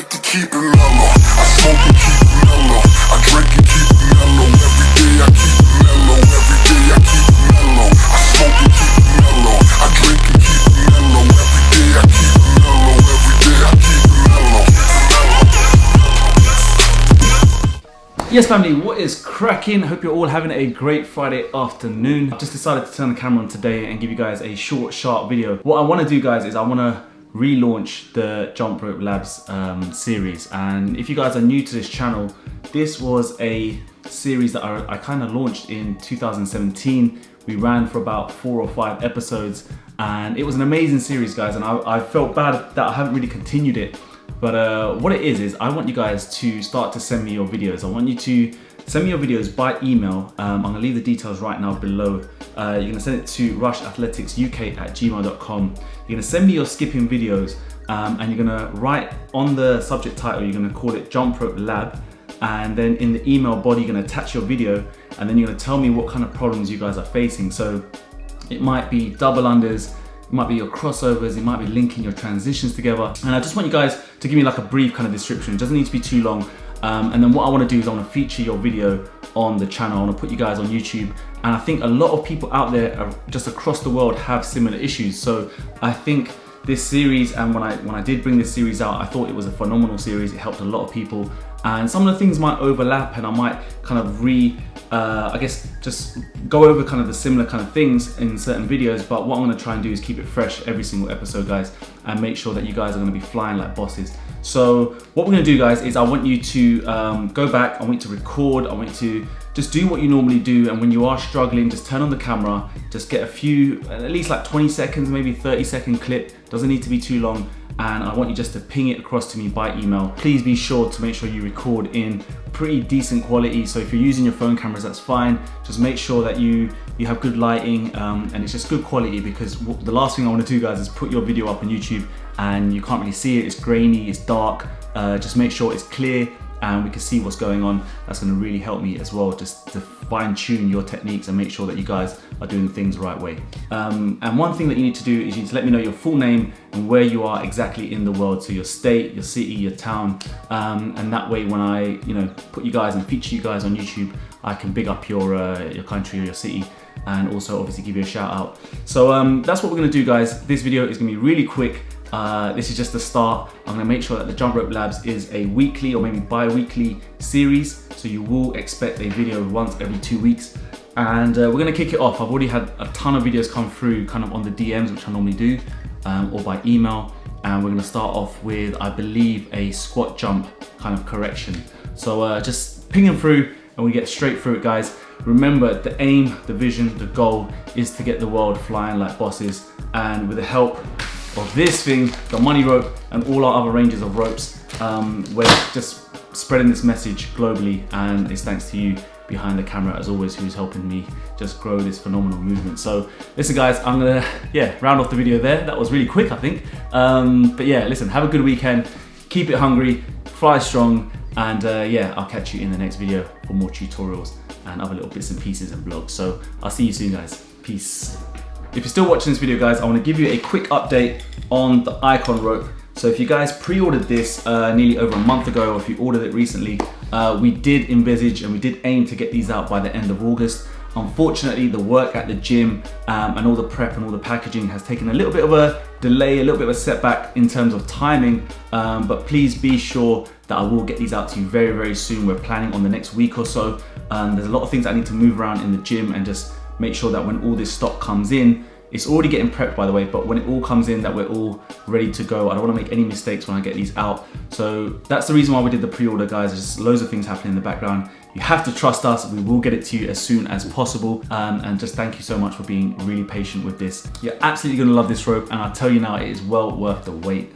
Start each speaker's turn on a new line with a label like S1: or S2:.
S1: like to keep it mellow. I smoke and keep it mellow. I drink and keep it mellow. Every day I keep it mellow. Every day I keep it mellow. I smoke and keep it mellow. I drink and keep it mellow. Every day I keep it mellow. Every day I keep it mellow.
S2: Yes family, what is cracking? Hope you're all having a great Friday afternoon. I've just decided to turn the camera on today and give you guys a short, sharp video. What I want to do guys is I want to relaunch the Jump Rope Labs series, and if you guys are new to this channel, this was a series that I kind of launched in 2017. We ran for about 4 or 5 episodes and it was an amazing series guys, and I felt bad that I haven't really continued it. But what it is I want you guys to start to send me your videos. I want you to send me your videos by email. I'm gonna leave the details right now below. You're gonna send it to rushathleticsuk@gmail.com. You're gonna send me your skipping videos and you're gonna write on the subject title, you're gonna call it Jump Rope Lab. And then in the email body, you're gonna attach your video and then you're gonna tell me what kind of problems you guys are facing. So it might be double unders, it might be your crossovers, it might be linking your transitions together. And I just want you guys to give me like a brief kind of description. It doesn't need to be too long. And then what I want to do is I want to feature your video on the channel. I want to put you guys on YouTube. And I think a lot of people out there just across the world have similar issues. So I think this series, and when I did bring this series out, I thought it was a phenomenal series. It helped a lot of people. And some of the things might overlap and I might kind of I guess just go over kind of the similar kind of things in certain videos, but what I'm gonna try and do is keep it fresh every single episode guys, and make sure that you guys are gonna be flying like bosses. So what we're gonna do guys is I want you to go back, I want you to record, I want you to just do what you normally do, and when you are struggling, just turn on the camera, just get a few, at least like 20 seconds, maybe 30-second clip, doesn't need to be too long, and I want you just to ping it across to me by email. Please be sure to make sure you record in pretty decent quality. So if you're using your phone cameras, that's fine. Just make sure that you have good lighting and it's just good quality, because the last thing I want to do guys is put your video up on YouTube and you can't really see it, it's grainy, it's dark. Just make sure it's clear and we can see what's going on. That's going to really help me as well, just to fine tune your techniques and make sure that you guys are doing things the right way. And one thing that you need to do is you need to let me know your full name and where you are exactly in the world, so your state, your city, your town, and that way when I put you guys and feature you guys on YouTube, I can big up your country or your city, and also obviously give you a shout out. So that's what we're going to do guys. This video is going to be really quick. This is just the start. I'm gonna make sure that the Jump Rope Labs is a weekly or maybe bi-weekly series, so you will expect a video once every 2 weeks. And we're gonna kick it off. I've already had a ton of videos come through kind of on the DMs, which I normally do, or by email. And we're gonna start off with, I believe, a squat jump kind of correction. So just ping them through and we get straight through it guys. Remember, the aim, the vision, the goal is to get the world flying like bosses, and with the help of this thing, the money rope, and all our other ranges of ropes, we're just spreading this message globally, and it's thanks to you behind the camera as always, who's helping me just grow this phenomenal movement. So listen guys, I'm gonna round off the video there. That was really quick I think, but yeah, listen, have a good weekend, keep it hungry, fly strong, and I'll catch you in the next video for more tutorials and other little bits and pieces and vlogs. So I'll see you soon guys, peace. If you're still watching this video guys, I want to give you a quick update on the Icon rope. So if you guys pre-ordered this nearly over a month ago, or if you ordered it recently, we did envisage and we did aim to get these out by the end of August. Unfortunately, the work at the gym and all the prep and all the packaging has taken a little bit of a delay, a little bit of a setback in terms of timing, but please be sure that I will get these out to you very, very soon. We're planning on the next week or so. There's a lot of things I need to move around in the gym and just make sure that when all this stock comes in, it's already getting prepped by the way, but when it all comes in, that we're all ready to go. I don't want to make any mistakes when I get these out. So that's the reason why we did the pre-order guys. There's loads of things happening in the background. You have to trust us. We will get it to you as soon as possible. And just thank you so much for being really patient with this. You're absolutely gonna love this rope, and I'll tell you now, it is well worth the wait.